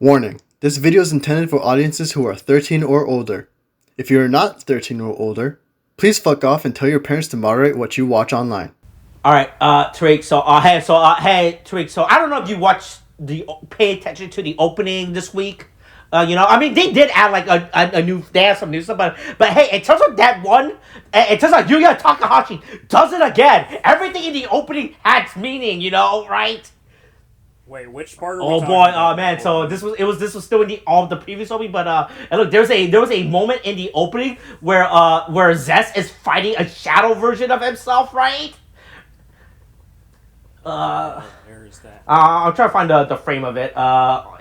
Warning, this video is intended for audiences who are 13 or older. If you are not 13 or older, please fuck off and tell your parents to moderate what you watch online. Alright, Tariq, hey, Tariq, so I don't know if you pay attention to the opening this week. I mean, they did add like they had some new stuff, but hey, in terms of that one, in terms of Yuya Takahashi does it again. Everything in the opening has meaning, right? Wait, which part? Oh boy, man. So this was still in the previous opening, but and look, there was a moment in the opening where Zeztz is fighting a shadow version of himself, right? Where is that? I'll try to find the frame of it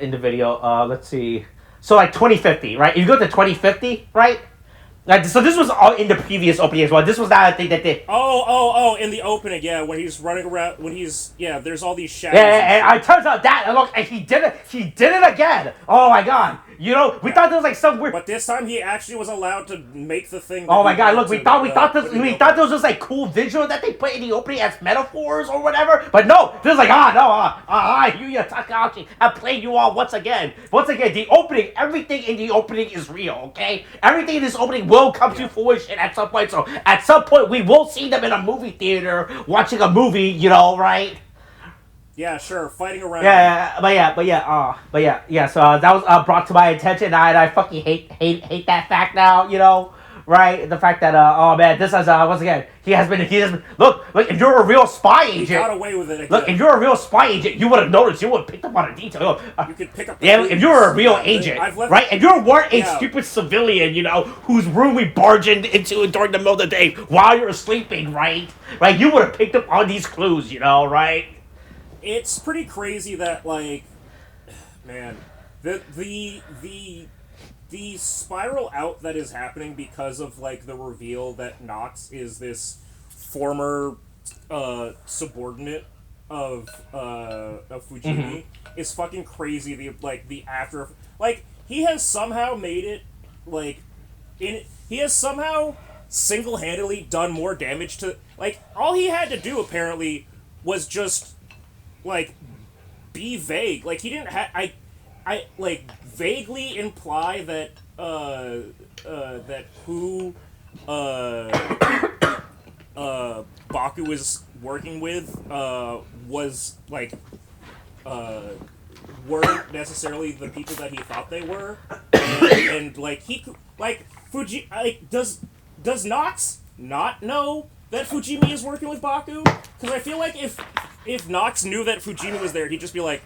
in the video. Let's see. So like 2050, right? If you go to 2050, right? Like, so this was all in the previous opening as well. This was that thing that they... Oh, in the opening, yeah, when he's running around, there's all these shadows. Yeah, and it turns out that, and look, and he did it again. Oh my god. We thought there was like some weird... But this time he actually was allowed to make the thing... Oh my god, look, we thought there was just like cool visual that they put in the opening as metaphors or whatever. But no, this is like, Yuya Takahashi, I played you all once again. Once again, everything in the opening is real, okay? Everything in this opening will come to fruition at some point. So at some point we will see them in a movie theater watching a movie, right? Yeah, sure, fighting around. Yeah. So that was brought to my attention, and I fucking hate that fact now, right? The fact that oh man, this is once again he has been look, if you're a real spy agent, he got away with it again. Look, if you're a real spy agent, you would have noticed, you would have picked up on a detail. You could pick up. If you're a real agent, right? If you weren't a stupid civilian, whose room we barged into during the middle of the day while you're sleeping, right? Right, you would have picked up on these clues, right? It's pretty crazy that, like, man, the spiral out that is happening because of, like, the reveal that Nox is this former subordinate of Fujimi is fucking crazy. The after, like, he has somehow made it, like, he has somehow single-handedly done more damage to, like, all he had to do apparently was just, like, be vague. Like, he didn't have... I like, vaguely imply that, that who, Baku is working with, was, like, weren't necessarily the people that he thought they were. And like, Fuji... Like, does Nox not know that Fujimi is working with Baku? Because I feel like if Nox knew that Fujimi was there, he'd just be like,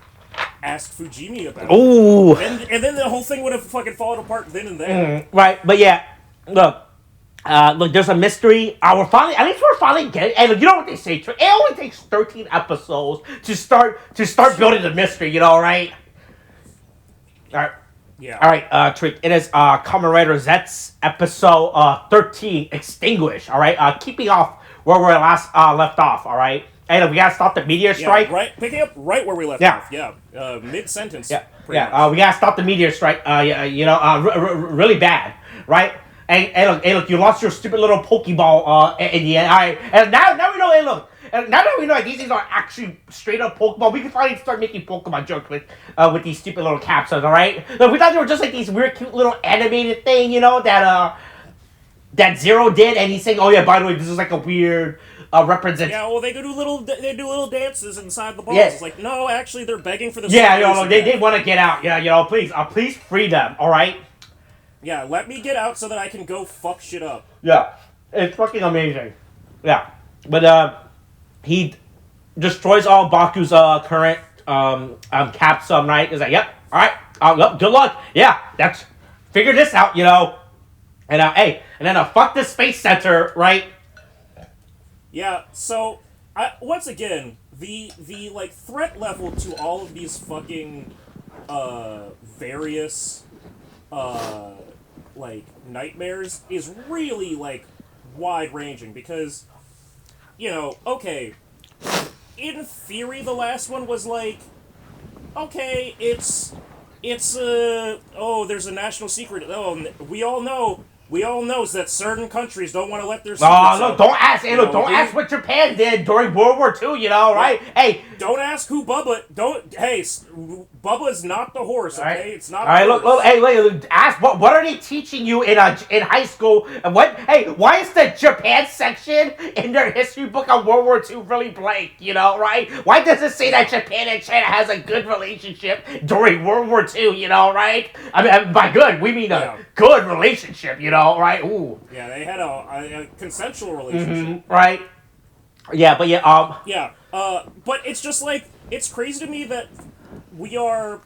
ask Fujimi about it. Ooh. And then the whole thing would have fucking fallen apart then and there. Right, but yeah, look, there's a mystery. We're finally getting. And you know what they say? It only takes 13 episodes to start building the mystery. Right? All right. Yeah. All right, Tariq. It is Kamen Rider Zeztz episode 13, Extinguish. All right, keeping off where we last left off. All right. And we gotta stop the meteor strike. Yeah, right, picking up right where we left off. Yeah, mid-sentence. Yeah, we gotta stop the meteor strike. Really bad, right? And look, you lost your stupid little Pokeball in the end. All right, and now we know. And now that we know that these things are actually straight up Pokemon, we can finally start making Pokemon jokes with these stupid little capsules. All right, look, we thought they were just like these weird, cute little animated thing, that Zero did, and he's saying, "Oh yeah, by the way, this is like a weird." Represent. Yeah, well, they do little dances inside the balls. Yes. It's like, no, actually, they're begging for the. Yeah, they want to get out. Yeah, please free them. All right. Yeah, let me get out so that I can go fuck shit up. Yeah, it's fucking amazing. Yeah, but he destroys all Baku's current capsule, right? He's like, yep, all right, good luck. Yeah, that's figure this out, And hey, and then fuck this space center, right? Yeah, so, once again, the like, threat level to all of these fucking, various, like, nightmares is really, like, wide-ranging, because, okay, in theory, the last one was like, okay, it's, there's a national secret, we all know that certain countries don't want to let their secrets out. Don't ask what Japan did during World War II, right? Hey, Don't ask who Bubba. Bubba's not the horse. Okay, Right. it's not. All right, a horse. look, hey, wait, ask what are they teaching you in high school? And why is the Japan section in their history book on World War II really blank? You know, right? Why does it say that Japan and China has a good relationship during World War II? You know, right? I mean, by good we mean a good relationship. You know, right? Ooh. Yeah, they had a consensual relationship. Right. Yeah, but Yeah, but it's just like, it's crazy to me that we are,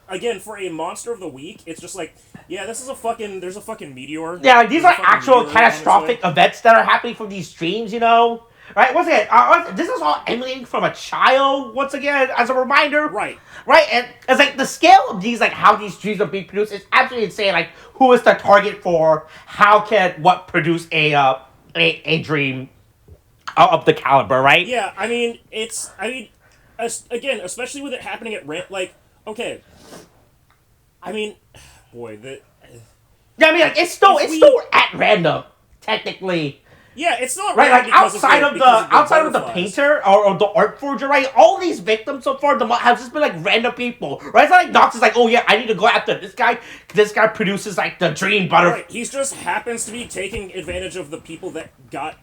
again, for a Monster of the Week, it's just like, yeah, there's a fucking meteor. Yeah, like, these There's are a fucking actual meteor on its catastrophic way. events that are happening from these streams, you know? Right, once again, this is all emanating from a child, once again, as a reminder. Right. Right, and it's like the scale of these, like how these dreams are being produced is absolutely insane. Like, who is the target for? How can what produce a dream of the caliber, right? Yeah, again, especially with it happening at rant, like, okay. I mean, boy, Yeah, I mean, like, it's still at random, technically. yeah, it's not Right, random like outside of the butterflies. painter or the art forger, right? All these victims so far have just been like random people, right? It's not like Nox is like, oh yeah, I need to go after this guy. This guy produces like the dream butterfly. Right, he's just happens to be taking advantage of the people that got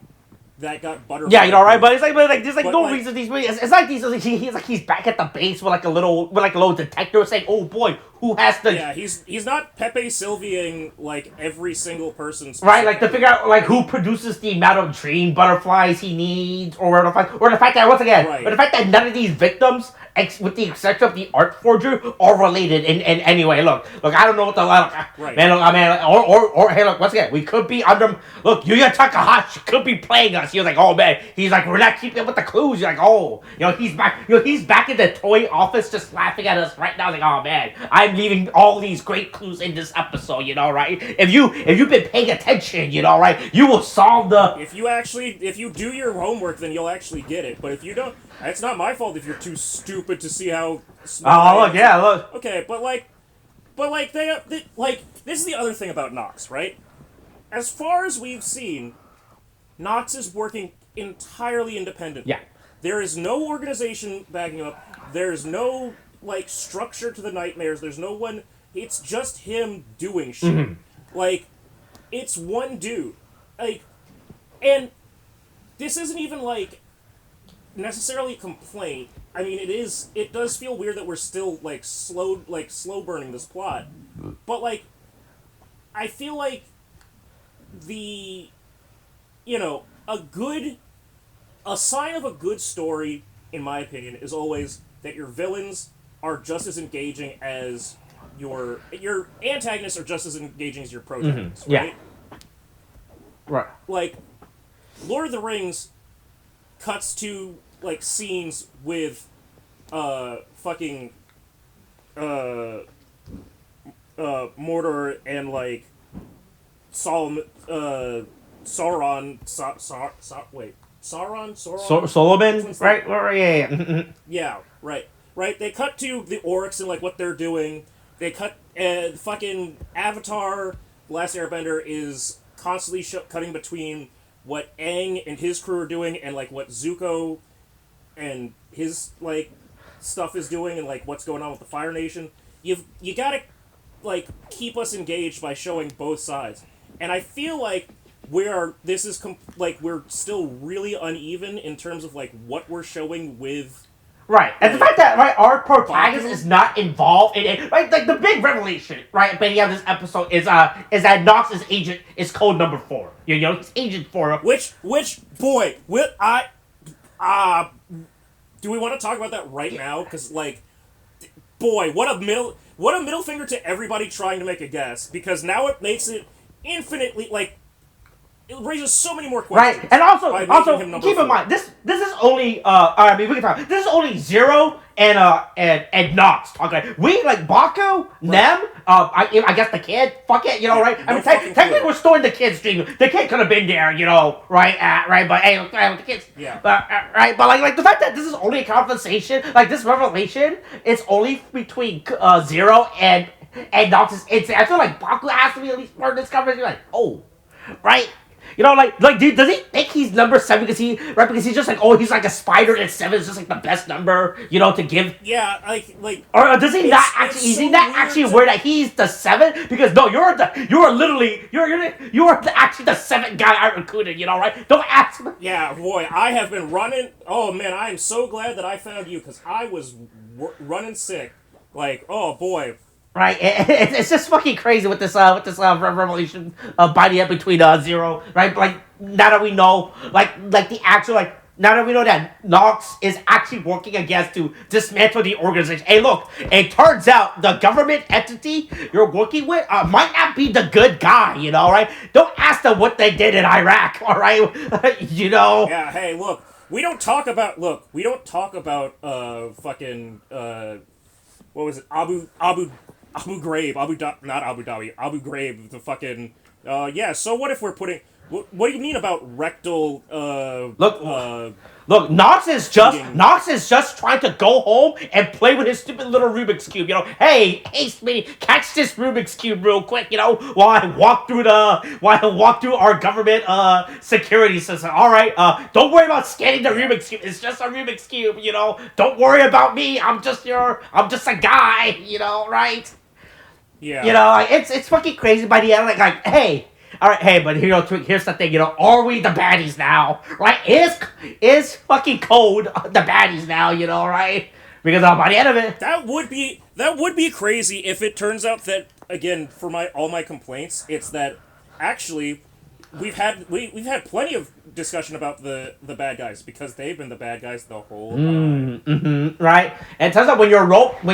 butterfly. Yeah, you know, right? But it's like, there's like But, no like- reason these. It's like he's back at the base with like a little detector saying, oh boy, who has the Yeah, he's not Pepe Sylviaing like every single person's right, like to figure out like who produces the amount of dream butterflies he needs, or the fact that once again, Right. or the fact that none of these victims, with the exception of the art forger, are related in any way. Look, I don't know what the Right. man. Look, I mean, or hey, look, once again, we could be under. Look, Yuya Takahashi could be playing us. He was like, oh man, he's like, we're not keeping up with the clues. You're like, oh, you know, he's back. You know, he's back in the toy office, just laughing at us right now. Like, oh man, I'm leaving all these great clues in this episode. You know, right? If you've been paying attention, you know, right, you will solve the. If you do your homework, then you'll actually get it. But if you don't, it's not my fault if you're too stupid to see how smart I Oh am. look, yeah, look. Okay, but they like, this is the other thing about Nox, right? As far as we've seen, Nox is working entirely independently. Yeah. There is no organization backing him up. There's no like structure to the nightmares. There's no one. It's just him doing shit. Like, it's one dude. Like, and this isn't even like necessarily a complaint. I mean, it does feel weird that we're still slow burning this plot. But like, I feel like a sign of a good story, in my opinion, is always that your villains are just as engaging as your antagonists are just as engaging as your protagonists, Yeah. right? Right. Like, Lord of the Rings cuts to like scenes with fucking Mordor and like Sauron. Solomon, right? Yeah. Yeah, right. They cut to the orcs and like what they're doing. They cut fucking Avatar, The Last Airbender is constantly cutting between what Aang and his crew are doing and like what Zuko and his like stuff is doing and like what's going on with the Fire Nation. You gotta like keep us engaged by showing both sides, and I feel like we're still really uneven in terms of like what we're showing with. Right, and the fact that our protagonist Baku? is not involved in it, right? Like the big revelation, right? At the beginning of this episode is that Nox's agent is code number 4. You know, he's agent 4. Which boy, do we want to talk about that right now? Because like, boy, what a middle finger to everybody trying to make a guess. Because now it makes it infinitely like. It raises so many more questions. Right, and also him number keep in 4. mind this is only I mean we can talk. This is only Zero and Nox talking. We like Baku, Nem, I guess the kid. Fuck it, you know, right? I mean technically we're still in the kid's dream. The kid could have been there, you know, right? Right, but hey, the kids. Yeah. But right, but like the fact that this is only a conversation, like this revelation, it's only between Zero and Nox's instinct. I feel like Baku has to be at least part of this conversation. Like, oh, right. You know, dude, does he think he's number 7 because he's just like, oh, he's like a spider and 7 is just like the best number, you know, to give. Yeah, or does he not actually? Is he not actually aware that he's the 7? Because no, you're actually the 7th guy I recruited. You know, right? Don't ask me. Yeah, boy, I have been running. Oh man, I am so glad that I found you because I was running sick. Like, oh boy. Right, it's just fucking crazy with this revelation by the end between Zero, right? Like now that we know, like the actual now that we know that Nox is actually working against to dismantle the organization. Hey, look, it turns out the government entity you're working with might not be the good guy, you know, right? Don't ask them what they did in Iraq, all right? You know. Yeah. Hey, look, we don't talk about fucking what was it? Abu Ghraib, not Abu Dhabi, Abu Ghraib, the fucking, yeah, so what if we're putting, what do you mean about rectal, Look, Nox is just trying to go home and play with his stupid little Rubik's Cube, you know, hey, Smitty, catch this Rubik's Cube real quick, you know, while I walk through our government, security system, alright, don't worry about scanning the Rubik's Cube, it's just a Rubik's Cube, you know, don't worry about me, I'm just a guy, you know, right? Yeah. You know, like, it's fucking crazy by the end, like, hey, alright, hey, but here's the thing, you know, are we the baddies now, right? Is fucking Code the baddies now, you know, right? Because by the end of it, that would be crazy if it turns out that, again, for all my complaints, it's that actually we've had plenty of discussion about the bad guys because they've been the bad guys the whole time. Right? And it turns out when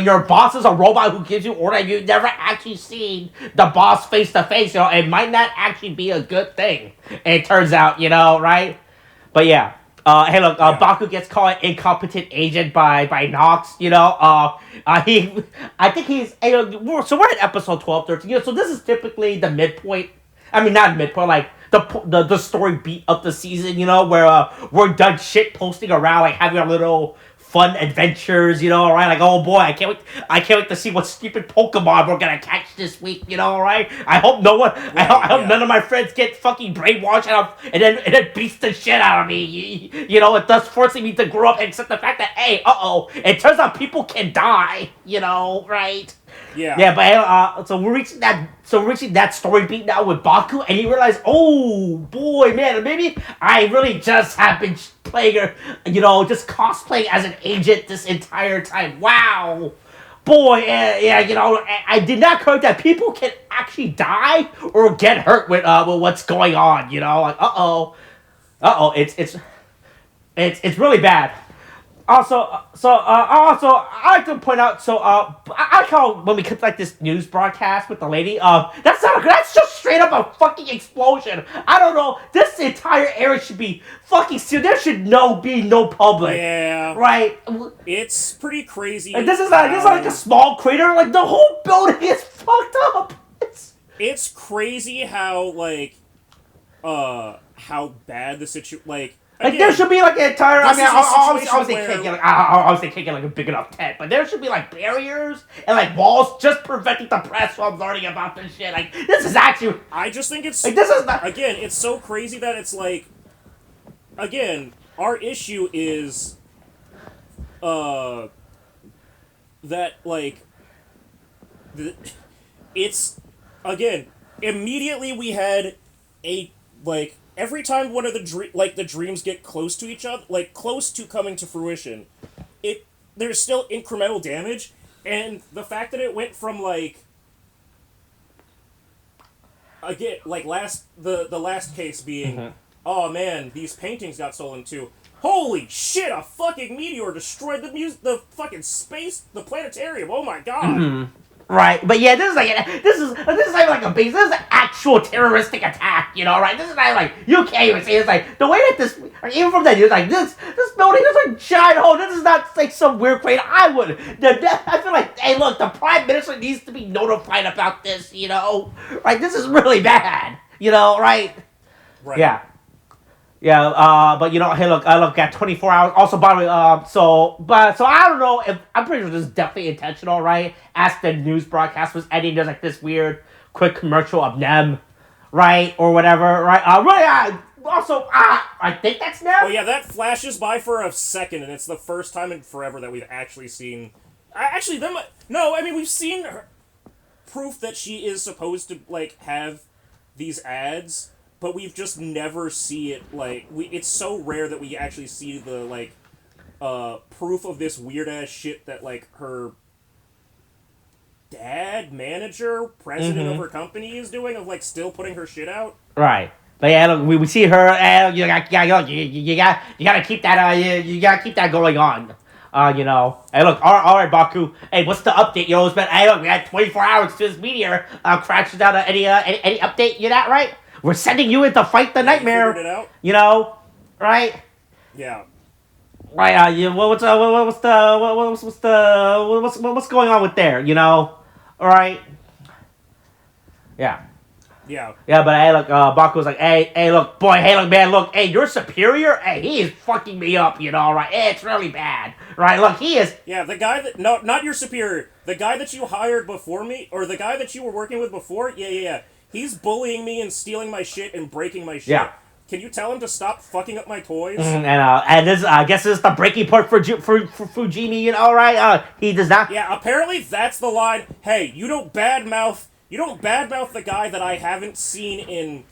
your boss is a robot who gives you orders, you've never actually seen the boss face to face. You know, it might not actually be a good thing. It turns out, you know, right? But yeah. Hey, look, Baku gets called an incompetent agent by Nox, you know, I think he's, so we're at episode 12, 13, you know, so this is typically the midpoint, I mean, not midpoint, like, the story beat of the season, you know, where, we're done shit posting around, like, having our little fun adventures, you know, right? Like, oh boy, I can't wait to see what stupid Pokemon we're gonna catch this week, you know, right? I hope I hope none of my friends get fucking brainwashed and then beats the shit out of me, you know, it does forcing me to grow up and accept the fact that, hey, it turns out people can die, you know, right? Yeah. Yeah, but so we're reaching that story beat now with Baku, and you realize, oh boy, man, maybe I really just have been playing, you know, just cosplaying as an agent this entire time. Wow, boy, yeah, you know, I did not correct that people can actually die or get hurt with what's going on. You know, like it's really bad. Also, I like to point out. So, I call when we cut like this news broadcast with the lady. That's just straight up a fucking explosion. I don't know. This entire area should be fucking sealed. There should be no public. Yeah. Right. It's pretty crazy. Like, this is like a small crater. Like the whole building is fucked up. It's crazy how how bad the situation like. Like, there should be, like, an entire... I mean, obviously can't get, like, a big enough tent, but there should be, like, barriers and, like, walls just preventing the press from learning about this shit. Like, this is actually... I just think it's... Like, this is not... Again, it's so crazy that it's, like... Again, our issue is... That, like... It's... Again, immediately we had a, like... Every time one of the dreams get close to each other, like close to coming to fruition, there's still incremental damage, and the fact that it went from like again like the last case being, oh man, these paintings got stolen too. Holy shit! A fucking meteor destroyed the fucking space, the planetarium. Oh my god. Right, but yeah, this is not even like a base. This is an actual terroristic attack, you know, right? This is not like you can't even see. It's like the way that this, even from that, it's like this building is a giant hole. This is not like some weird crater. I feel like, hey, look, the prime minister needs to be notified about this, you know, right? This is really bad, you know, right? Right. Yeah. Yeah, but you know, hey, look, I got 24 hours. Also, by the way, so I don't know if I'm pretty sure this is definitely intentional, right? As the news broadcast was ending, there's like this weird quick commercial of them, right, or whatever, right? Also, I think that's now. Oh yeah, that flashes by for a second, and it's the first time in forever that we've actually seen. Actually, no, I mean we've seen proof that she is supposed to like have these ads, but we've just never see it. Like it's so rare that we actually see the like proof of this weird ass shit that like her dad, manager, president of her company is doing of like still putting her shit out. Right. But yeah, look, we see her. You gotta keep that. You gotta keep that going on. You know. Hey, look. All right, Baku. Hey, what's the update? You know, it's been. Hey, look, we had 24 hours to this meteor crashes down. Any update? You that right? We're sending you in to fight the nightmare. You figured it out? You know, right? Yeah. Right. What's going on with there? You know. All right. Yeah. Yeah. Yeah, but hey, look, Baku's like, hey, look, boy, hey, look, man, look, hey, your superior, hey, he is fucking me up, you know, right? Hey, it's really bad, right? Look, he is. Yeah, the guy that, no, not your superior, the guy that you hired before me, or the guy that you were working with before, yeah. He's bullying me and stealing my shit and breaking my shit. Yeah. Can you tell him to stop fucking up my toys? And this, I guess this is the breaking point for Fujimi, you know, right? He does not. Yeah, apparently that's the line. Hey, you don't badmouth the guy that I haven't seen in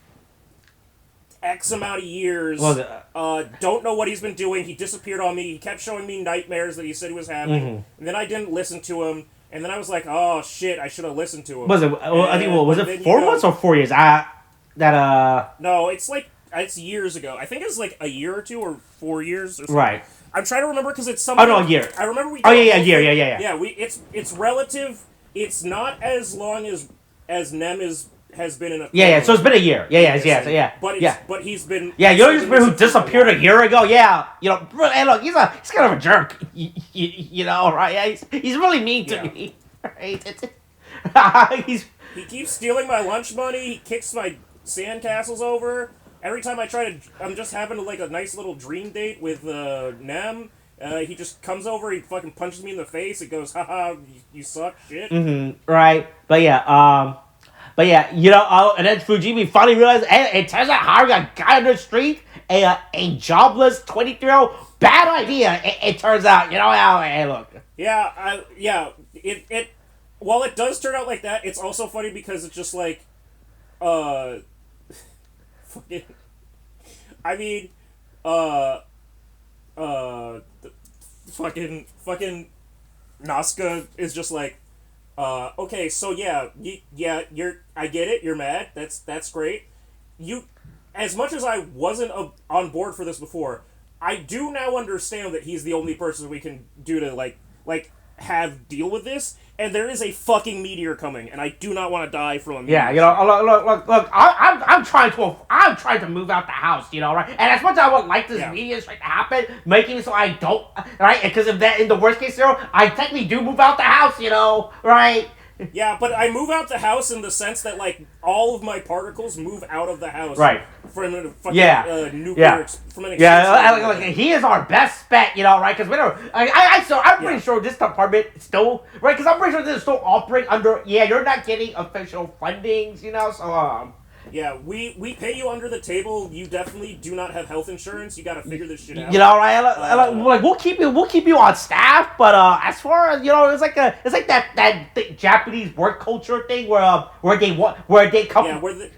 X amount of years. Don't know what he's been doing. He disappeared on me. He kept showing me nightmares that he said he was having. And then I didn't listen to him. And then I was like, oh shit, I should have listened to him. Was it? I think. Was it 4 months or 4 years? No, it's years ago. I think it's like a year or 2 or 4 years or something. Right. I'm trying to remember because it's something. Oh no, a year. I remember we. Oh yeah, a year. Yeah. Yeah, it's relative. It's not as long as Nem has been in a. Yeah. So it's been a year. Yeah. But he's been. Yeah, you know he's been who disappeared a year ago. Yeah, you know. Hey, look, he's kind of a jerk. You know, right? Yeah, he's really mean to me. Right? He keeps stealing my lunch money. He kicks my sandcastles over. Every time I'm just having like a nice little dream date with Nem. He just comes over, he fucking punches me in the face, it goes, haha, you suck, shit. Right. But yeah, you know, and then Fujimi finally realized, hey, it turns out hiring a guy on the street, a jobless 23-year-old, bad idea, it turns out, you know, hey, look. Yeah, it while it does turn out like that, it's also funny because it's just like, fucking, I mean, fucking Nazca is just like, okay, so yeah, I get it, you're mad, that's great. As much as I wasn't on board for this before, I do now understand that he's the only person we can do to like have deal with this, and there is a fucking meteor coming, and I do not want to die from a meteor. Yeah, you know, look. I'm trying to move out the house, you know, right? And as much as I would like this meteor strike to happen, making it so I don't, right? Because if that in the worst case scenario, I technically do move out the house, you know, right? Yeah, but I move out the house in the sense that like all of my particles move out of the house, right? From a fucking nuclear. From an like, he is our best bet, you know, right? Because we don't. I'm pretty sure this department still, right? Because I'm pretty sure this is still operating under. Yeah, you're not getting official fundings, you know. So yeah, we pay you under the table. You definitely do not have health insurance. You got to figure this shit out. You know, right? Like we'll keep you on staff, but as far as you know, it's like that Japanese work culture thing where they come. Yeah, where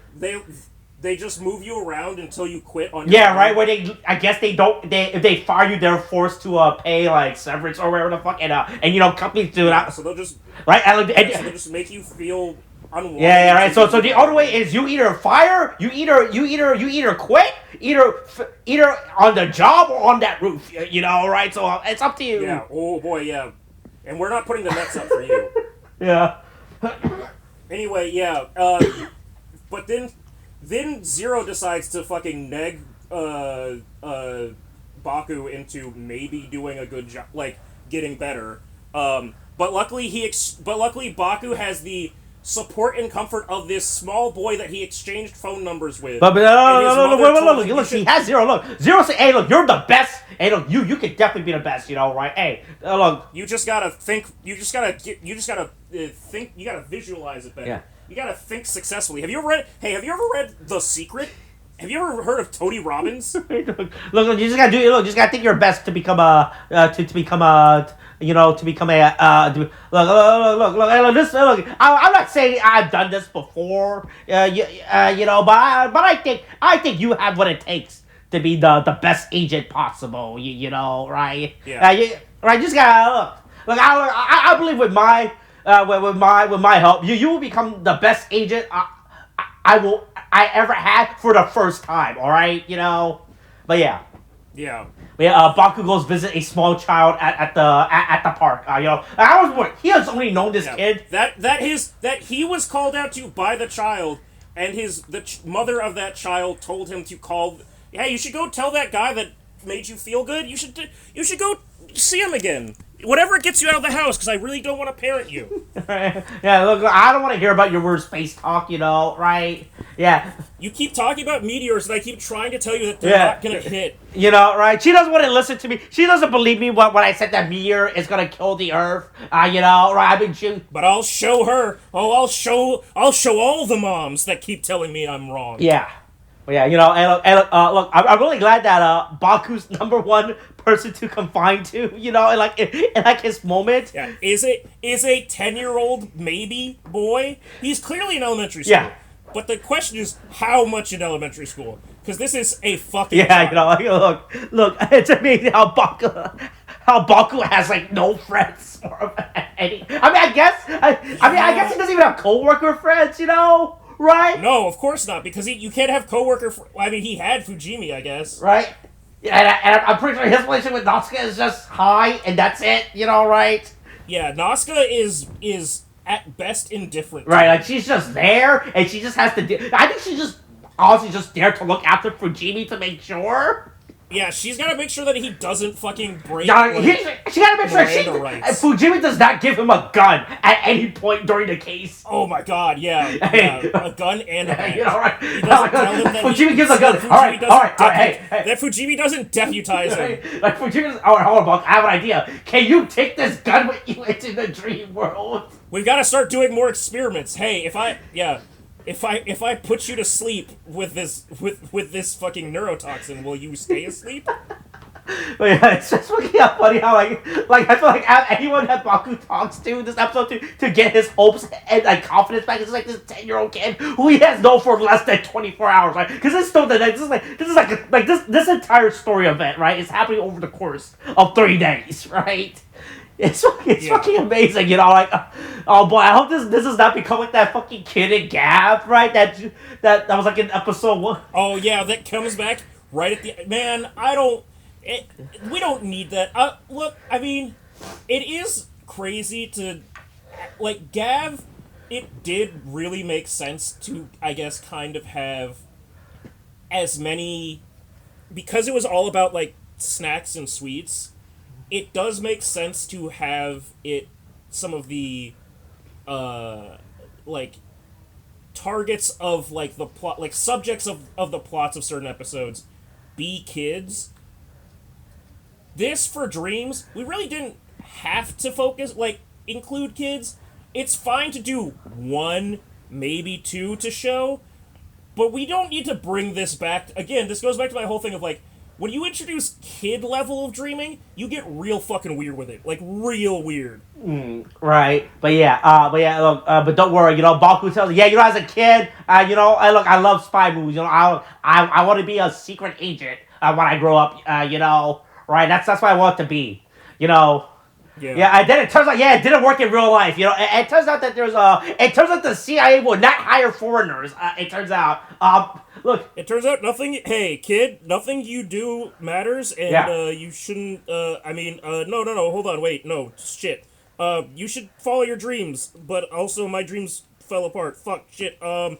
they just move you around until you quit on. Yeah, right. Where I guess if they fire you, they're forced to pay like severance or whatever the fuck, and you know companies do that. So they'll just right. So they'll just make you feel. Yeah, right. So the other way is you either fire, you either quit, either on the job or on that roof. You know, right? So it's up to you. Yeah. Oh boy, yeah. And we're not putting the nets up for you. Yeah. Anyway, yeah. But then Zero decides to fucking neg Baku into maybe doing a good job, like getting better. But luckily Baku has the support and comfort of this small boy that he exchanged phone numbers with. But no, look, he has Zero. Look, Zero say, hey, look, you're the best. Hey, look, you could definitely be the best, you know, right? Hey, look. You just gotta think. You just gotta think. You gotta visualize it better. Yeah. think successfully. Have you ever read The Secret? Have you ever heard of Tony Robbins? Look, you just gotta do. Look, you just gotta think your best to become a to become a to become a look. This look. I'm not saying I've done this before. But I think you have what it takes to be the best agent possible. Right? Yeah. Right. Just gotta look. I believe with my with my help, you will become the best agent I ever had for the first time. All right. But yeah. Yeah. Baku goes visit a small child at the park. I was born. He has only known this kid. That he was called out to by the child, and mother of that child told him to call. Yeah, you should go tell that guy that made you feel good. You should go see him again. Whatever gets you out of the house, because I really don't want to parent you. Yeah, look, I don't want to hear about your worst face talk, right? Yeah. You keep talking about meteors, and I keep trying to tell you that they're not going to hit. Right? She doesn't want to listen to me. She doesn't believe me when I said that meteor is going to kill the Earth, right? But I'll show her. Oh, I'll show all the moms that keep telling me I'm wrong. Yeah. Yeah, look, I'm really glad that Baku's number one person to confine to, in his moment. Yeah, is a 10-year-old maybe boy? He's clearly in elementary school. Yeah. But the question is, how much in elementary school? Because this is a fucking look, it's amazing how Baku has no friends or any. I guess he doesn't even have coworker friends, Right? No, of course not, because you can't have coworker. He had Fujimi, I guess. Right? Yeah, and I'm pretty sure his relationship with Natsuka is just high, and that's it. Right? Yeah, Natsuka is at best indifferent. Right, she's just there, and she just has to. I think she's just honestly just there to look after Fujimi to make sure. Yeah, she's got to make sure that he doesn't fucking break. She got to make sure Fujimi does not give him a gun at any point during the case. Oh my god, yeah. A gun and a badge. Right? He doesn't tell him that Fujimi gives a gun. All right, hey. That Fujimi doesn't deputize him. Fujimi's, hold on, Buck, I have an idea. Can you take this gun with you into the dream world? We've got to start doing more experiments. Hey, if I put you to sleep with this fucking neurotoxin, will you stay asleep? But yeah, it's just fucking funny how I feel like anyone that Baku talks to in this episode to get his hopes and confidence back is this 10-year-old kid who he has known for less than 24 hours, right? Because this entire story event, right, is happening over the course of 3 days, right? It's fucking amazing, oh boy, I hope this does not become like that fucking kid in Gab, right? That was in episode 1. Oh yeah, that comes back right at the man. We don't need that. Look, it is crazy to Gav. It did really make sense to, I guess, kind of have as many, because it was all about snacks and sweets. It does make sense to have some of the targets of the plot, subjects of the plots of certain episodes be kids. This, for Dreams, we really didn't have to include kids. It's fine to do 1, maybe 2 to show, but we don't need to bring this back. Again, this goes back to my whole thing of when you introduce kid level of dreaming, you get real fucking weird with it. Real weird. Right. But but don't worry, Baku tells me, as a kid, I love spy movies, I want to be a secret agent when I grow up, right? That's what I want to be, Yeah. And then it turns out, it didn't work in real life, It turns out that the CIA will not hire foreigners, it turns out. Look. It turns out nothing you do matters, and you shouldn't, no, hold on, wait, no, shit. You should follow your dreams, but also my dreams fell apart. Fuck, shit, oh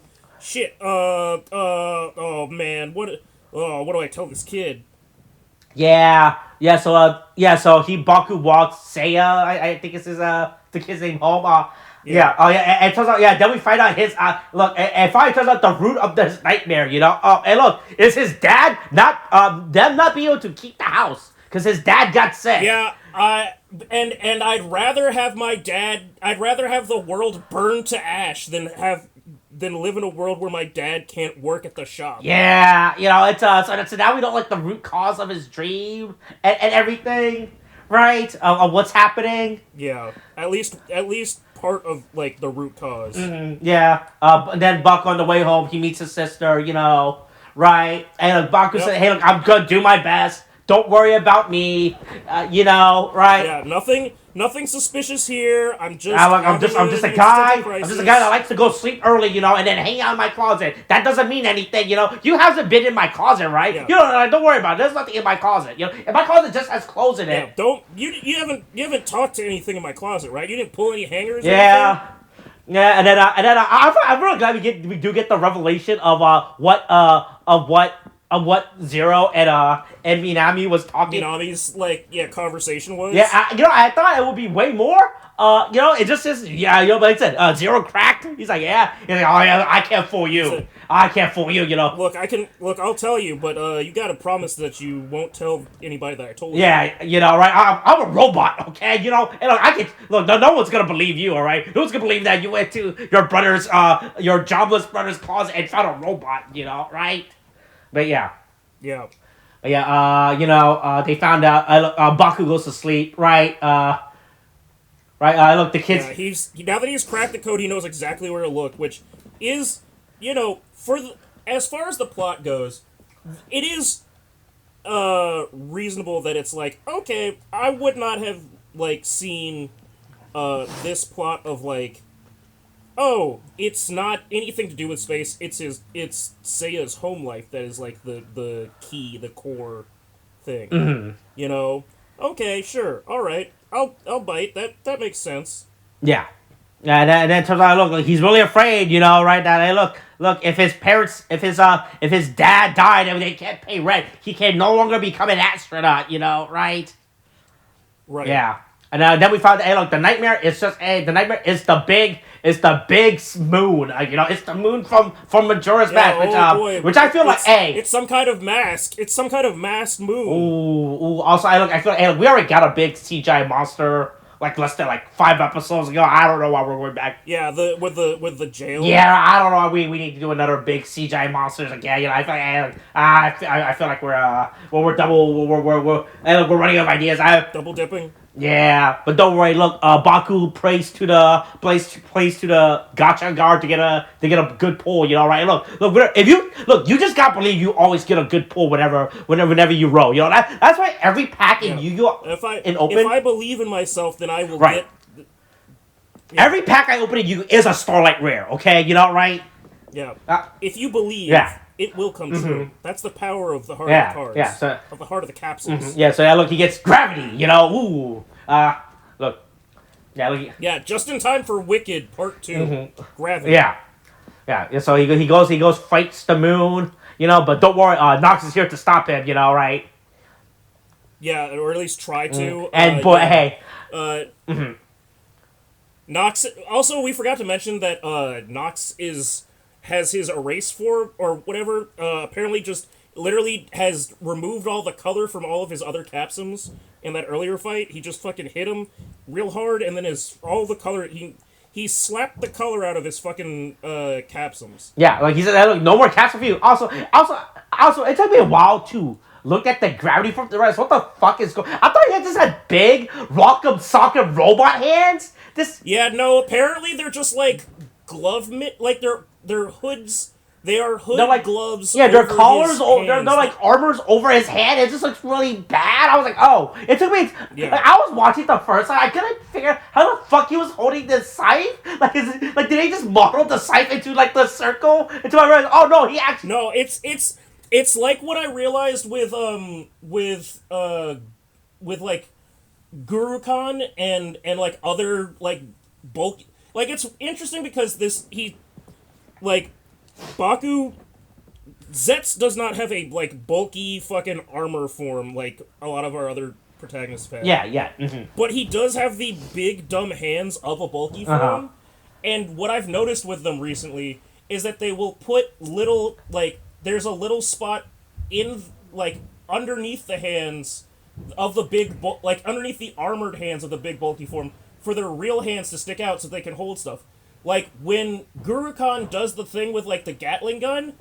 man, what do I tell this kid? So Baku walks Seiya, I think it's the kid's name, home, and it turns out, then we find out his, it finally turns out the root of this nightmare, and look, it's his dad them not being able to keep the house, because his dad got sick. Yeah, and I'd rather have the world burn to ash than have than live in a world where my dad can't work at the shop. Yeah, it's so now we don't like the root cause of his dream and everything, right? Of what's happening. Yeah, at least part of like the root cause. Yeah. And then Buck on the way home, he meets his sister. Right? And Baku said, "Hey, look, I'm gonna do my best. Don't worry about me." Right? Yeah, nothing suspicious here. I'm just I'm just a guy. I'm just a guy that likes to go sleep early, and then hang out in my closet. That doesn't mean anything, You haven't been in my closet, right? Yeah. Don't worry about it. There's nothing in my closet. And my closet just has clothes in it. You haven't talked to anything in my closet, right? You didn't pull any hangers. Yeah. Yeah, and then I'm really glad we do get the revelation of what Zero and Minami was talking. Minami's conversation was. Yeah, I thought it would be way more. It just says but it said Zero cracked. He's like, yeah. He's like, oh yeah, I can't fool you. I can't fool you. Look, I'll tell you, but you gotta promise that you won't tell anybody that I told you. Yeah, right. I'm a robot, okay. And look, no one's gonna believe you, all right. No one's gonna believe that you went to your jobless brother's closet and found a robot, right? But yeah. Yeah. They found out Baku goes to sleep, right? Look, the kids. Yeah, now that he's cracked the code, he knows exactly where to look, which is, as far as the plot goes, it is reasonable that it's like, okay, I would not have seen this plot of oh, it's not anything to do with space. It's Seiya's home life that is the key, the core thing. Mm-hmm. Okay, sure, all right, I'll bite. That makes sense. Yeah. And then it turns out, look, he's really afraid, right? That hey, look, if his dad died and they can't pay rent, he can no longer become an astronaut, right? Right. Yeah. And then we found, hey, look, the nightmare is just, the nightmare is the big moon. It's the moon from Majora's Mask, which I feel it's some kind of mask. It's some kind of masked moon. Ooh. Also, I feel like we already got a big CGI monster. Less than 5 episodes ago. I don't know why we're going back. Yeah, with the jail. Yeah, I don't know. We need to do another big CGI monsters again. I feel like we're running out of ideas. Double dipping. Yeah, but don't worry. Look, Baku plays to the gacha guard to get a good pull. Right? Look, you just gotta believe you always get a good pull whenever you roll. That's why every pack in Yu-Gi-Oh! If I believe in myself, then I will get. Yeah. Every pack I open in Yu-Gi-Oh! Is a Starlight Rare. Okay, right? Yeah. If you believe. Yeah. It will come true. That's the power of the heart of the cards. Yeah, so, of the heart of the capsules. Mm-hmm. Yeah, so look, he gets gravity, Ooh. Look. Yeah, look. Yeah, just in time for Wicked Part 2. Mm-hmm. Gravity. Yeah, so he goes, fights the moon, but don't worry, Nox is here to stop him, right? Yeah, or at least try to. And boy, hey. Nox, also, we forgot to mention that Nox has his erase form, or whatever, apparently just literally has removed all the color from all of his other capsums in that earlier fight. He just fucking hit him real hard, and then all the color, he slapped the color out of his fucking capsums. Yeah, he said, look, no more capsule for you. Also, it took me a while to look at the gravity from the rest. What the fuck is going? I thought he just had big rock'em sock'em robot hands. Yeah, no, apparently they're just glove they're hoods. They are hood gloves. Yeah, they're collars. They're armors over his hand. It just looks really bad. I was like, oh. It took me. Yeah. I was watching the first time. I couldn't figure out how the fuck he was holding this scythe. Did they just model the scythe into the circle? Until I realized, oh no, he actually. No, it's like what I realized with Gurukhan and other bulky. It's interesting because Baku Zeztz does not have a bulky fucking armor form like a lot of our other protagonists have. Yeah. Mm-hmm. But he does have the big dumb hands of a bulky form. And what I've noticed with them recently is that they will put little there's a little spot in underneath the hands of the big underneath the armored hands of the big bulky form for their real hands to stick out so they can hold stuff. like, when Gurukhan does the thing with, like, the Gatling gun,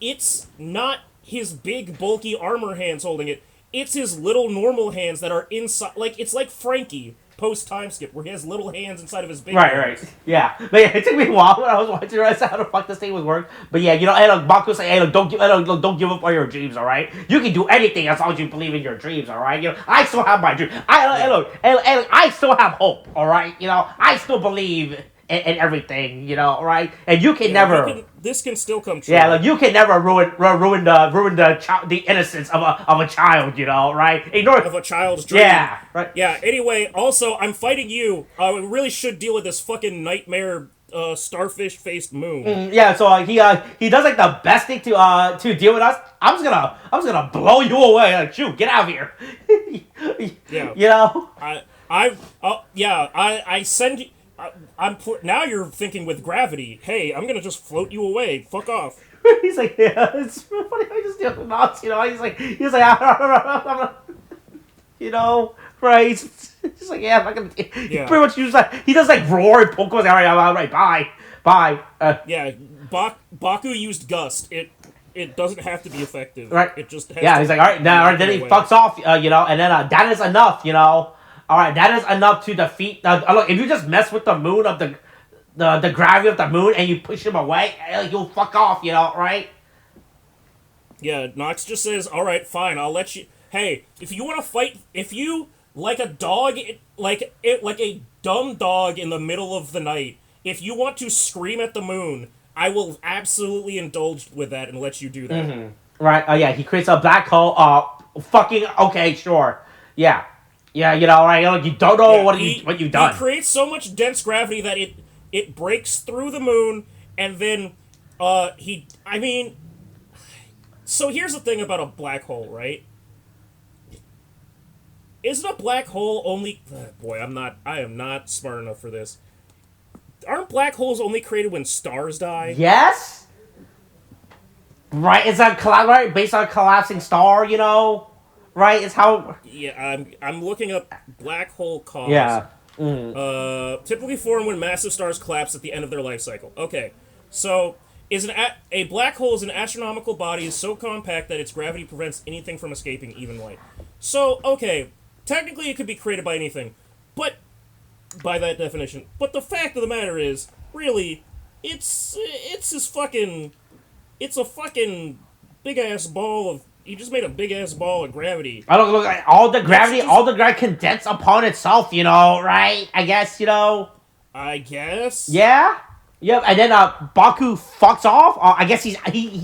it's not his big, bulky armor hands holding it. It's his little normal hands that are inside. Like, it's like Frankie post-time skip, where he has little hands inside of his big hands. Right. Yeah. But yeah, it took me a while when I was watching to realize how the fuck this thing would work. But yeah, you know, hey, look, Baku's like, hey, look, don't give up on your dreams, all right? You can do anything as long as you believe in your dreams, all right? You know, I still have my dream. Hey, look, I still have hope, all right? You know, I still believe in everything, you know, right? And you can never. This can still come true. Yeah, like you can never ruin the innocence of a child, you know, right? Ignore of a child's dream. Yeah, right. Yeah. Anyway, also, I'm fighting you. We really should deal with this fucking nightmare, starfish-faced moon. Yeah. So he does like the best thing to deal with us. I'm just gonna blow you away. Like, shoot, get out of here. Yeah. You know. I send you. Now you're thinking with gravity. Hey, I'm gonna just float you away. Fuck off. He's like, yeah, it's funny. I just deal with knots, you know. He's like, you know, right? He's like, yeah, I'm not gonna. Yeah. Pretty much, he does like roar and Pokemon's all right, bye. Yeah, Baku used gust. It doesn't have to be effective. Right. It just has he's like, all right, now, then he fucks off, you know, and then that is enough, you know. All right, that is enough to defeat. Look, if you just mess with the moon of the gravity of the moon and you push him away, you'll fuck off, you know, right? Yeah, Nox just says, "All right, fine, I'll let you." Hey, if you want to fight, if you like a dog, like a dumb dog in the middle of the night, if you want to scream at the moon, I will absolutely indulge with that and let you do that. Mm-hmm. Right? Yeah, he creates a black hole. Fucking okay, sure, yeah. Yeah, you know, right? You don't know what you've done. He creates so much dense gravity that it breaks through the moon, and then so here's the thing about a black hole, right? Isn't a black hole only? Boy, I am not smart enough for this. Aren't black holes only created when stars die? Yes. Right? It's right based on a collapsing star, you know. Right, it's how. Yeah, I'm looking up black hole cause. Yeah. Typically form when massive stars collapse at the end of their life cycle. Okay, so a black hole is an astronomical body so compact that its gravity prevents anything from escaping, even light. So okay, technically it could be created by anything, but by that definition. But the fact of the matter is, really, it's a fucking big ass ball of. He just made a big ass ball of gravity. I don't look like all the gravity condensed upon itself, you know, right? I guess, you know. I guess. Yeah. Yep. And then Baku fucks off. I guess he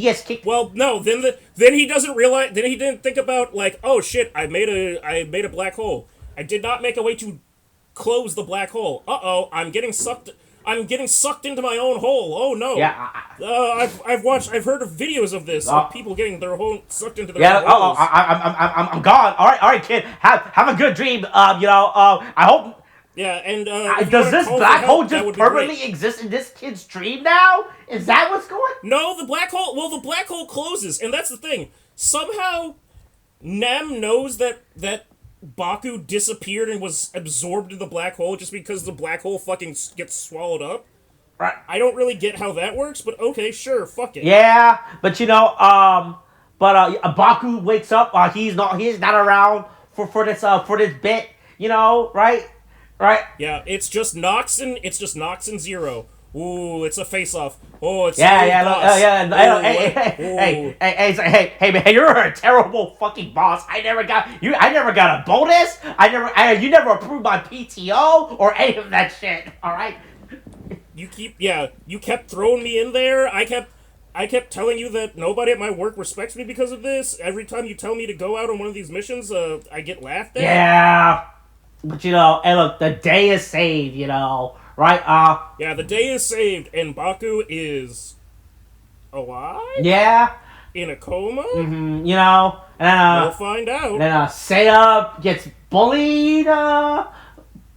has kicked. Well, no. Then he doesn't realize. Then he didn't think about like, oh shit, I made a black hole. I did not make a way to close the black hole. I'm getting sucked into my own hole. Oh no! Yeah, I've heard of videos of this of people getting their hole sucked into their own holes. I'm gone. All right, kid. Have a good dream. You know. I hope. Yeah, and does this black hole just permanently exist in this kid's dream now? Is that what's going? No, the black hole. Well, the black hole closes, and that's the thing. Somehow, Nem knows that Baku disappeared and was absorbed in the black hole just because the black hole fucking gets swallowed up. Right. I don't really get how that works, but okay, sure, fuck it. Yeah, but you know, Baku wakes up. He's not around for this bit. You know, right? Yeah, it's just Nox and Zero. Ooh, it's a face-off. Oh, it's hey, man, you're a terrible fucking boss. I never got a bonus. You never approved my PTO or any of that shit. All right. You kept throwing me in there. I kept telling you that nobody at my work respects me because of this. Every time you tell me to go out on one of these missions, I get laughed at. Yeah, but you know, hey, look, the day is saved. You know. Right, yeah, the day is saved, and Baku is alive? Yeah. In a coma? Mm-hmm, you know, and we'll find out. Then, Seiya gets bullied, by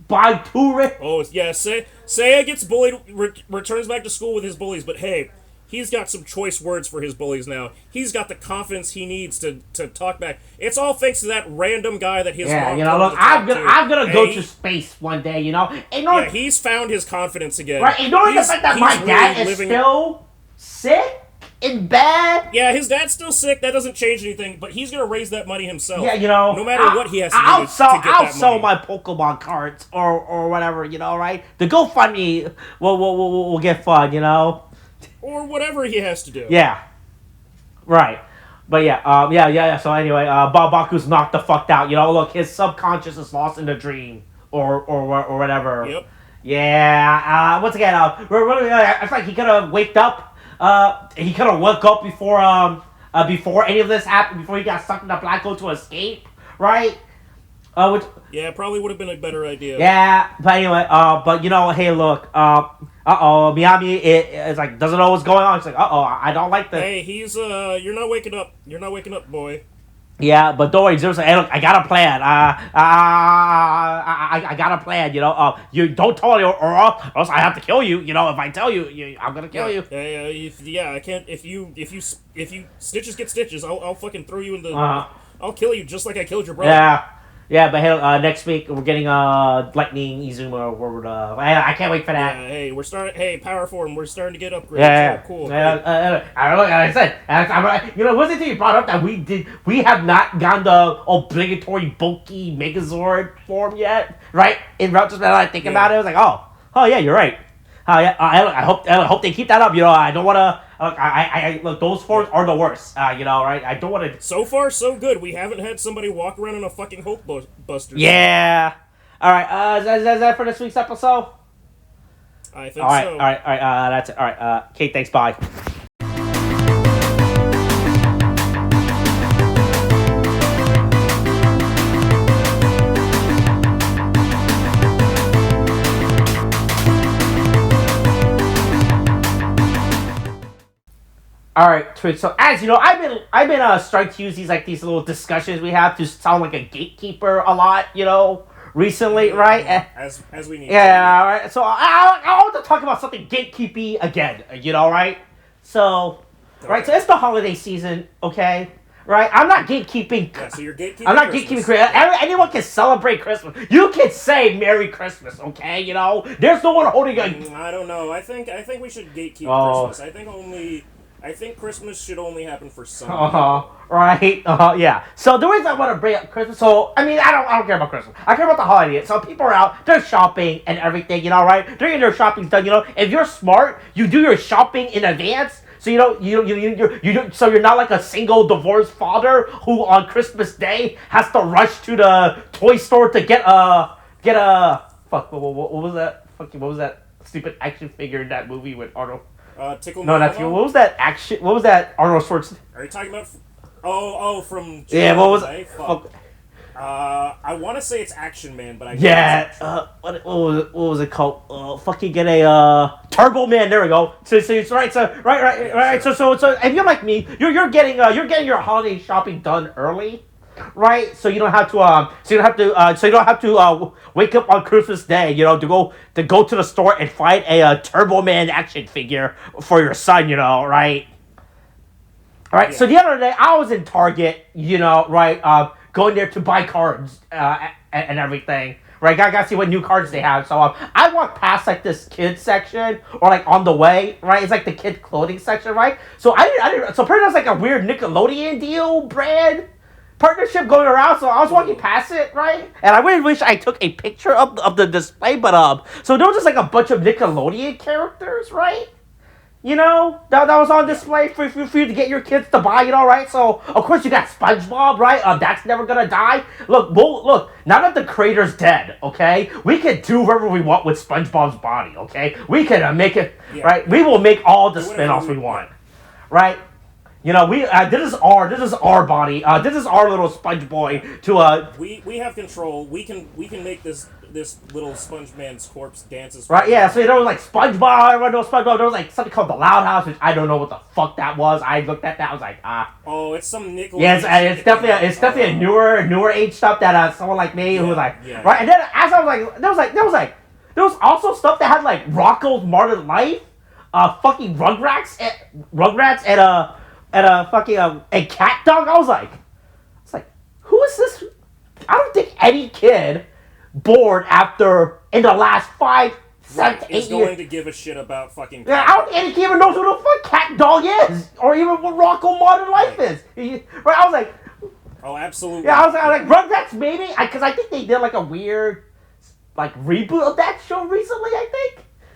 Tariq. Oh, yeah, Seiya gets bullied, returns back to school with his bullies, but hey, He's got some choice words for his bullies now. He's got the confidence he needs to talk back. It's all thanks to that random guy that his mom you know, told look, him to talk to. I'm gonna go to space one day, you know. Yeah, he's found his confidence again. Right, ignoring the fact that my dad is living... still sick in bed. Yeah, his dad's still sick. That doesn't change anything. But he's gonna raise that money himself. Yeah, you know, no matter what he has to do I'll to get that money. I'll sell my Pokemon cards or whatever, you know, right? The GoFundMe will get fun, you know. Or whatever he has to do. Yeah. Right. But yeah. So anyway, Baku's knocked the fuck out. You know, look, his subconscious is lost in a dream or whatever. Yep. Yeah. Once again, I feel like he could have waked up. He could have woke up before any of this happened. Before he got sucked in the black hole to escape. Right. Yeah, probably would have been a better idea. Yeah. But anyway, but you know, hey, look. Miyami is like doesn't know what's going on. It's like, I don't like this. Hey, he's you're not waking up. You're not waking up, boy. Yeah, but don't worry, Zeus. Hey, look, I got a plan. I got a plan. You know, you don't tell me, or else I have to kill you. You know, if I tell you, I'm gonna kill you. I can't. If you stitches get stitches, I'll fucking throw you in the. I'll kill you just like I killed your brother. Yeah, but hey, next week we're getting Lightning Izuma. I can't wait for that. Hey, we're starting. Hey, Power Form, we're starting to get upgrades. Yeah, cool. Like I said, you know, wasn't it you brought up that we have not gotten the obligatory bulky Megazord form yet, right? In retrospect, I think about it, I was like, oh yeah, you're right. I hope they keep that up. You know, I don't want to. Look, those forms are the worst. You know, right? I don't want to. So far, so good. We haven't had somebody walk around in a fucking Hope Buster. Yeah. All right. Is that for this week's episode? I think so. All right. That's it. All right. Kate, thanks. Bye. All right, Twitch. So as you know, I've been starting to use these little discussions we have to sound like a gatekeeper a lot. You know, recently, right? As we need. Yeah. All right. So I want to talk about something gatekeepy again. You know, right? So, okay. Right. So it's the holiday season. Okay. Right. I'm not gatekeeping. Yeah, so you're gatekeeping. I'm not gatekeeping Christmas. Anyone can celebrate Christmas. You can say Merry Christmas. Okay. You know, there's no one holding a. I don't know. I think we should gatekeep Christmas. I think Christmas should only happen for some people. Right. Yeah. So the reason I want to bring up Christmas, I don't care about Christmas. I care about the holiday. So people are out, they're shopping and everything, you know, right? They're getting their shopping done, you know. If you're smart, you do your shopping in advance. So so you're not like a single divorced father who on Christmas Day has to rush to the toy store to get a what was that? What was that stupid action figure in that movie with Arnold? Tickle No, not Tickle. What was that action? What was that Arnold Schwarzenegger? Are you talking about? From. Yeah, what was it? I want to say it's Action Man, but I. What was it called? Fucking get a Turbo Man. There we go. So it's right. So right. Sure. So if you're like me, you're getting your holiday shopping done early. Right, so you don't have to wake up on Christmas Day, you know, to go to the store and find a Turbo Man action figure for your son, you know, right? Right. Yeah. So the other day I was in Target, you know, right, going there to buy cards and everything. Right, I gotta see what new cards they have. So I walked past like this kids section, or like on the way, right? It's like the kid clothing section, right? So I didn't. So apparently it's like a weird Nickelodeon deal brand partnership going around, so I was walking past it, right? And I really wish I took a picture of the display, but so there was just like a bunch of Nickelodeon characters, right? You know, that was on display for you to get your kids to buy, you know, right? So of course you got SpongeBob, right? That's never gonna die. Look, now that the creator's dead, okay, we can do whatever we want with SpongeBob's body, okay? We can make it, right? We will make all the spin-offs we want, right? You know, this is our body. This is our little sponge boy. We have control. We can make this little Sponge Man's corpse dances. Right? Yeah. So there was like SpongeBob. Everyone knows SpongeBob. There was like something called the Loud House, which I don't know what the fuck that was. I looked at that. I was like, Oh, it's some Nickelodeon. Yeah, it's definitely a newer age stuff that someone like me who was like, right. And then as I was like, there was also stuff that had like Rocko's Modern Life. fucking Rugrats and a fucking a cat dog. I was like, who is this? I don't think any kid born after in the last 5, 7, 8 years is going to give a shit about fucking. Yeah, I don't think any kid even knows who the fuck Cat Dog is, or even what Rocco Modern Life is. Right? I was like, oh, absolutely. Yeah, I was like Rugrats maybe, because I think they did like a weird like reboot of that show recently. I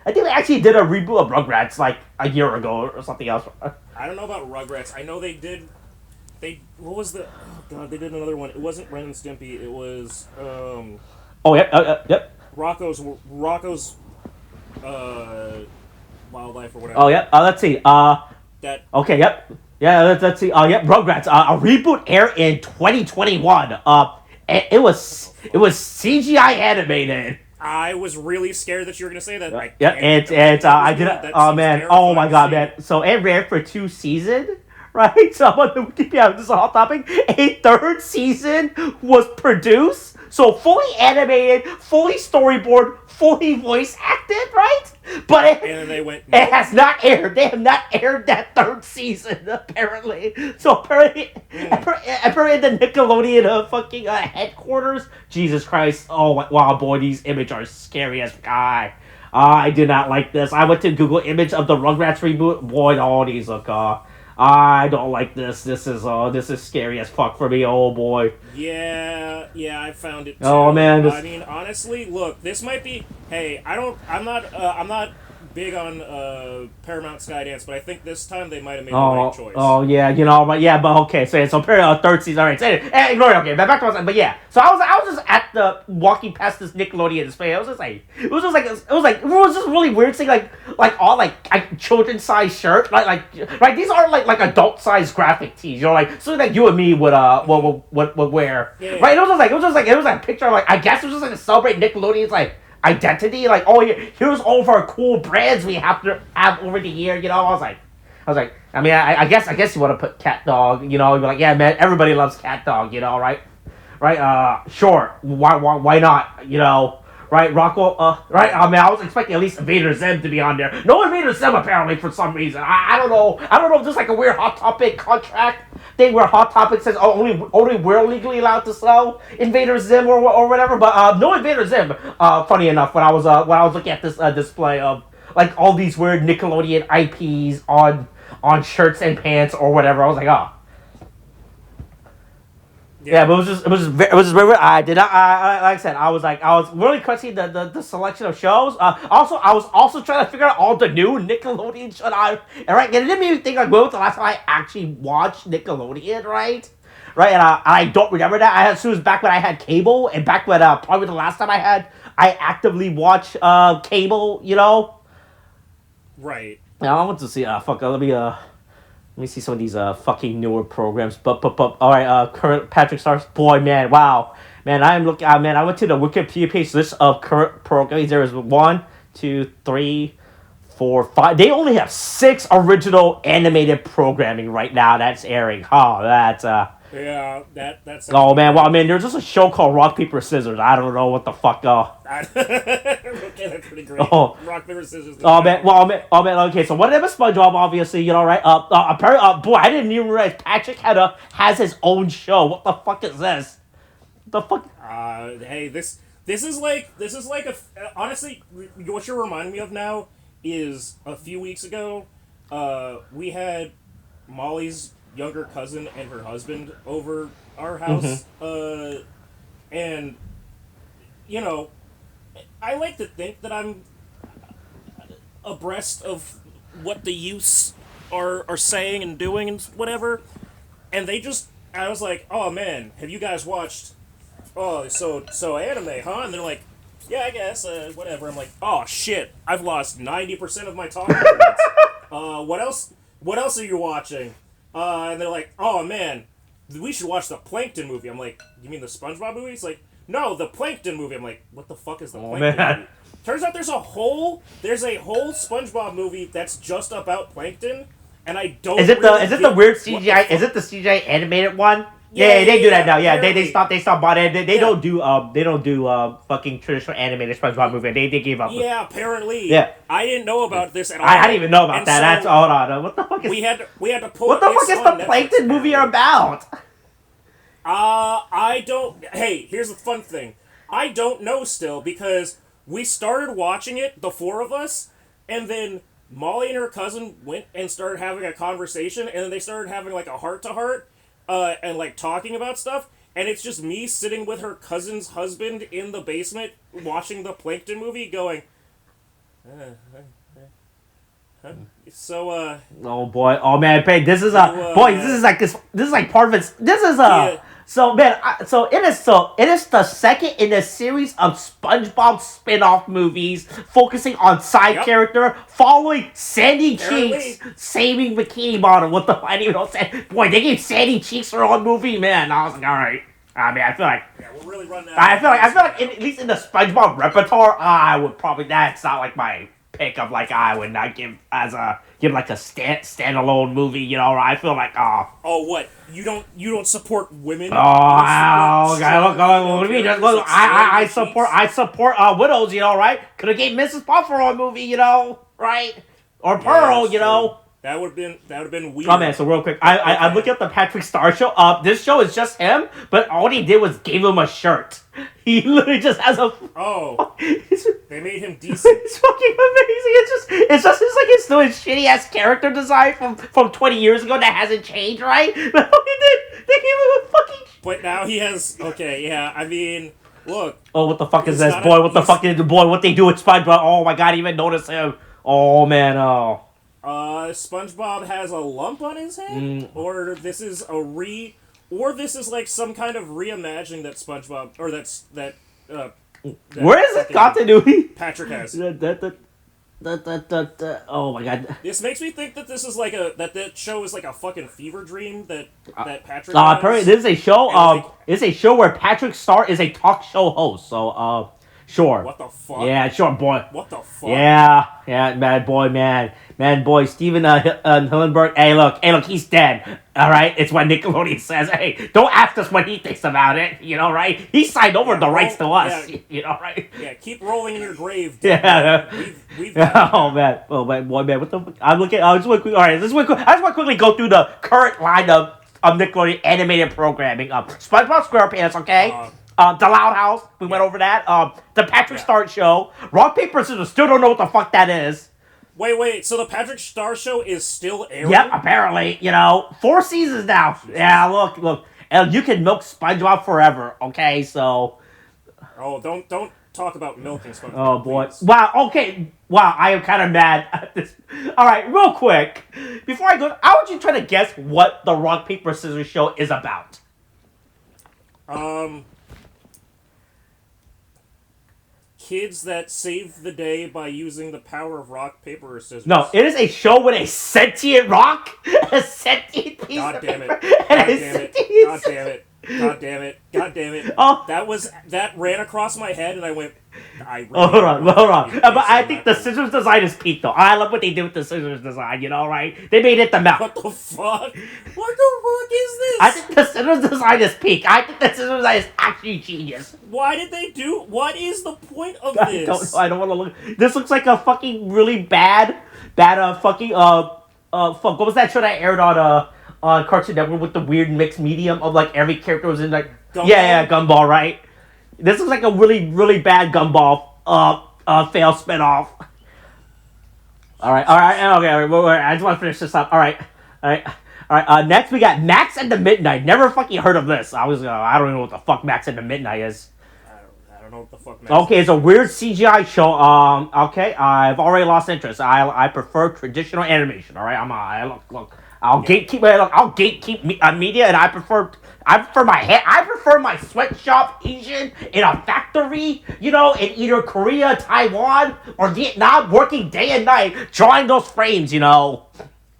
think they actually did a reboot of Rugrats like a year ago or something else. I don't know about Rugrats. I know they did. What was the? Oh god, they did another one. It wasn't Ren and Stimpy. It was. Oh yep. Rocco's wildlife or whatever. Oh yep. Let's see. That. Okay. Yep. Yeah. Let's see. Yep. Rugrats. A reboot aired in 2021. It was CGI animated. I was really scared that you were gonna say that. Yeah. And I did. Oh man. Oh my god, man. So it ran for 2 seasons. Right, so on the Wikipedia, this is a hot topic. A 3rd season was produced, so fully animated, fully storyboard, fully voice acted, right? But and then they went. No. It has not aired. They have not aired that 3rd season apparently. So apparently the Nickelodeon fucking headquarters. Jesus Christ! Oh wow, boy, these images are scary as guy. I did not like this. I went to Google image of the Rugrats reboot. Boy, all these look. I don't like this. This is scary as fuck for me. Oh boy. Yeah, I found it too. Oh man. I mean, honestly, look, this might be. Hey, I'm not big on Paramount Skydance, but I think this time they might have made the right choice. Oh yeah, but okay. So 3rd season. All right, ignore it. Okay, back to myself. But yeah, so I was just at the walking past this Nickelodeon display. It was just really weird seeing like all like children size shirt, like these are like adult size graphic tees. Something that you and me would wear. Yeah. Right? It was like a picture of, like, I guess it was just like to celebrate Nickelodeon's like identity, like, oh yeah, here's all of our cool brands we have over the year, I was like, I mean, I guess you want to put Cat Dog, you're like, yeah, man, everybody loves Cat Dog, right, sure, why not, right, Rocco, right, I mean, I was expecting at least Invader Zim to be on there. No Invader Zim apparently for some reason. I don't know if there's like a weird Hot Topic contract thing where Hot Topic says only we're legally allowed to sell Invader Zim or whatever, but no Invader Zim. Funny enough, when I was looking at this display of like all these weird Nickelodeon IPs on shirts and pants or whatever, I was like, oh. Yeah, but it was just very. I did not. Like I said, I was really questioning the selection of shows. Also, I was also trying to figure out all the new Nickelodeon shows. And it didn't make me think like, when was the last time I actually watched Nickelodeon, right? Right, and I don't remember that. It was back when I had cable, and back when probably the last time I actively watched cable, Right. Now I want to see. Let me see some of these fucking newer programs. But all right, current Patrick Stars. Boy, man, wow, man, I'm looking. Man, I went to the Wikipedia page list of current programs. There is 1, 2, 3, 4, 5. They only have 6 original animated programming right now that's airing. Oh, that's Yeah, that's. Oh man, well, I mean, there's just a show called Rock Paper Scissors. I don't know what the fuck. Okay, that's pretty great. Oh. Rock Paper Scissors. Oh man, okay. So whatever SpongeBob, obviously, right? Apparently, boy, I didn't even realize Patrick has his own show. What the fuck is this? The fuck? Hey, this is like honestly, what you're reminding me of now is a few weeks ago, we had Molly's younger cousin and her husband over our house, and I like to think that I'm abreast of what the youths are saying and doing and whatever, and I was like, oh man, have you guys watched so anime, huh? And they're like, yeah, I guess, whatever. I'm like, oh shit, I've lost 90% of my talking points. What else are you watching? And they're like, oh man, we should watch the Plankton movie. I'm like, you mean the SpongeBob movie? It's like, no, the Plankton movie. I'm like, what the fuck is the Plankton movie? Turns out there's a whole SpongeBob movie that's just about plankton, and I don't. Is it the weird CGI? Is it the CGI animated one? Yeah, they do that now. Yeah, apparently. they stopped buying it. They Yeah. don't do fucking traditional animated SpongeBob movie. They gave up. Yeah, apparently. Yeah. I didn't know about this at all. I didn't even know about And that. so That's hold on. What the fuck is we had to pull what the this fuck is on the Netflix, Plankton movie apparently. about? I don't. Hey, here's the fun thing. I don't know still because we started watching it, the four of us, and then Molly and her cousin went and started having a conversation, and then they started having like a heart to heart, and like talking about stuff. And it's just me sitting with her cousin's husband in the basement watching the Plankton movie, going. So Oh boy! Oh man! Hey, this is boy. This is like this. This is like part of it. This is Yeah. So man, so it is the second in a series of SpongeBob spin-off movies focusing on side Yep. character, following Sandy Apparently. Cheeks saving Bikini Bottom. What the I didn't even know that. Boy, they gave Sandy Cheeks her own movie, man. I was like, all right. I mean, I feel like yeah, we're really running out. I feel like at least in the SpongeBob repertoire, I would probably that's not like my pick of like I would not give like a standalone movie. You know, I feel like Oh, what? You don't support women? Oh, You support what do you mean? characters Look, like I Sandy support widows, you know, right? Could have gave Mrs. Puffer a movie, you know, right? Or Yeah, Pearl, that's you know. That would have been weird. Oh man, so real quick, I'm looking up the Patrick Star show. This show is just him, but all he did was gave him a shirt. He literally just has a. Oh, It's, they made him decent. it's fucking amazing. It's still his shitty ass character design from 20 years ago that hasn't changed, right? But all he did, they gave him a fucking. But now he has. Okay, yeah. I mean, look. Oh, what the fuck is He's this, not boy? a- What the he's- fuck is boy? What they do with SpongeBob? Oh my god, I didn't even notice him. Oh man, oh. SpongeBob has a lump on his head, Mm. or this is like some kind of reimagining that SpongeBob or that Where is this fucking continuity? Patrick has. Oh my god. This makes me think that this is like that show is like a fucking fever dream that Patrick. Apparently, has. this is a show. And, like- It's a show where Patrick Star is a talk show host. So, sure. What the fuck? Yeah, sure, boy. What the fuck? Yeah, man, boy, Steven Hillenberg. Hey, look, he's dead. All right, it's what Nickelodeon says. Hey, don't ask us what he thinks about it. You know, right? He signed over the rights to us. yeah. You know, right? Yeah, keep rolling in your grave. Yeah. We've Oh man, boy, man, what the? I'm looking. I just want quick. All right, I just want to quickly go through the current lineup of Nickelodeon animated programming. SpongeBob SquarePants, okay. The Loud House, we went over that. The Patrick Star Show, Rock Paper Scissors. Still don't know what the fuck that is. Wait. So the Patrick Star Show is still airing? Yep, apparently, 4 seasons now. Yeah, look, and you can milk SpongeBob forever. Okay, so. Oh, don't talk about milking SpongeBob. Oh boy! please. Wow. Okay. Wow. I am kind of mad at this. All right, real quick, before I go, how would you try to guess what the Rock Paper Scissors Show is about? Kids that save the day by using the power of rock, paper, or scissors. No, it is a show with a sentient rock, a sentient piece God of damn it. paper, God and a damn it. sentient. God damn it. God damn it. God damn it. Oh. That ran across my head and I went, I really Oh, hold on. you But I say think that. the scissors design is peak, though. I love what they did with the scissors design, right? They made it the mouth. What the fuck? What the fuck is this? I think the scissors design is peak. I think the scissors design is actually genius. Why did they do? What is the point of I this? don't know. I don't want to look. This looks like a fucking really bad, fucking fuck. What was that show that aired on Cartoon Network with the weird mixed medium of like every character was in like Gumball? Yeah, Gumball, right? This looks like a really, really bad Gumball fail spinoff. All right, okay. Wait, I just want to finish this up. All right. Next we got Max and the Midnight. Never fucking heard of this. I don't even know what the fuck Max and the Midnight is. I don't know what the fuck. Okay, it's a weird CGI show. Okay, I've already lost interest. I prefer traditional animation. All right, look. I'll gatekeep media, and I prefer my sweatshop Asian in a factory, in either Korea, Taiwan, or Vietnam, working day and night, drawing those frames,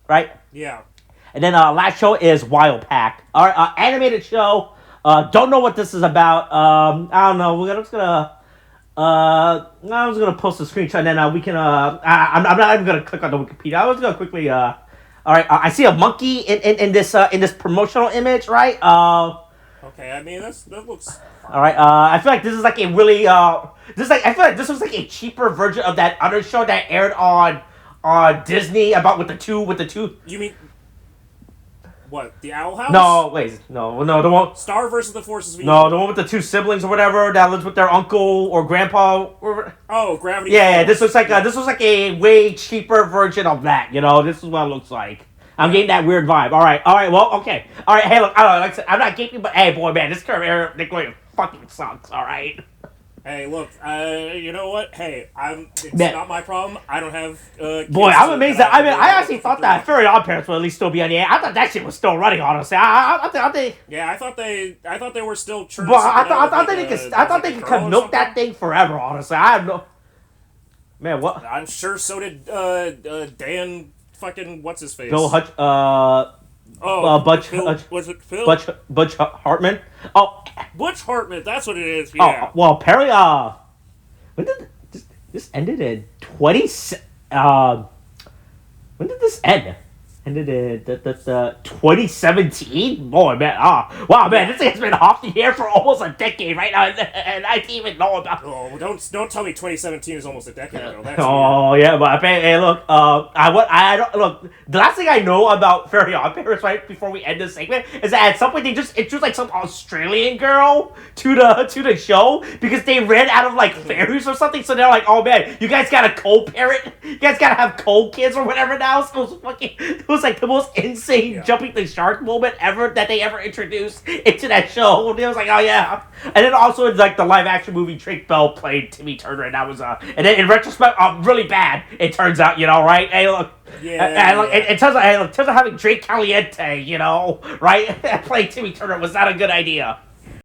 right? Yeah. And then last show is Wild Pack. All right, animated show. Don't know what this is about. I don't know. I'm just gonna post a screenshot, and then we can. I'm not even gonna click on the Wikipedia. I was gonna quickly All right, I see a monkey in this promotional image, right? Okay, I mean that looks. All right, I feel like this is like a really I feel like this was like a cheaper version of that other show that aired on Disney about with the two. You mean what? The Owl House? No, wait, no, the one. Star versus the Forces of No, Evil. the one with the two siblings or whatever that lives with their uncle or grandpa. Oh, Gravity Yeah, Falls. this was like a way cheaper version of that. You know, this is what it looks like. I'm getting that weird vibe. All right, well, okay. All right, hey, look, I don't know, like I said, I'm not gaping, but hey, boy, man, this current era Nickelodeon fucking sucks. All right. Hey, look, you know what? Hey, it's Man. not my problem. I don't have. Boy, I'm amazed that. I mean, I actually thought that Fairy Odd Parents would at least still be on the air. I thought that shit was still running. Honestly, I think. Yeah, I thought they were still churning. But I thought they could milk that thing forever. Honestly, I have no. Man, what? I'm sure so did Dan. Fucking what's his face? Bill Hutch. Butch. Was it Phil? Butch Hartman. Oh. Butch Hartman. That's what it is. Yeah. Oh well, Perry. When did this ended in 20? When did this end? Ended in 2017. Boy, man. Wow, man. This thing has been off the air for almost a decade right now, and I didn't even know about. Oh, don't tell me 2017 is almost a decade ago. That's Yeah, but hey, look. I don't look. The last thing I know about Fairy Odd Parents, right before we end this segment, is that at some point they just introduced like some Australian girl to the show because they ran out of like fairies or something. So they're like, oh man, you guys got to co-parent. You guys got to have co-kids or whatever now. So it was like the most insane jumping the shark moment ever that they ever introduced into that show. And it was like, oh yeah. And then also it's like the live action movie Drake Bell played Timmy Turner, and that was and then in retrospect, really bad. It turns out, you know, right? Hey, look. Yeah. It turns out having Drake Caliente, you know, right, playing Timmy Turner was not a good idea.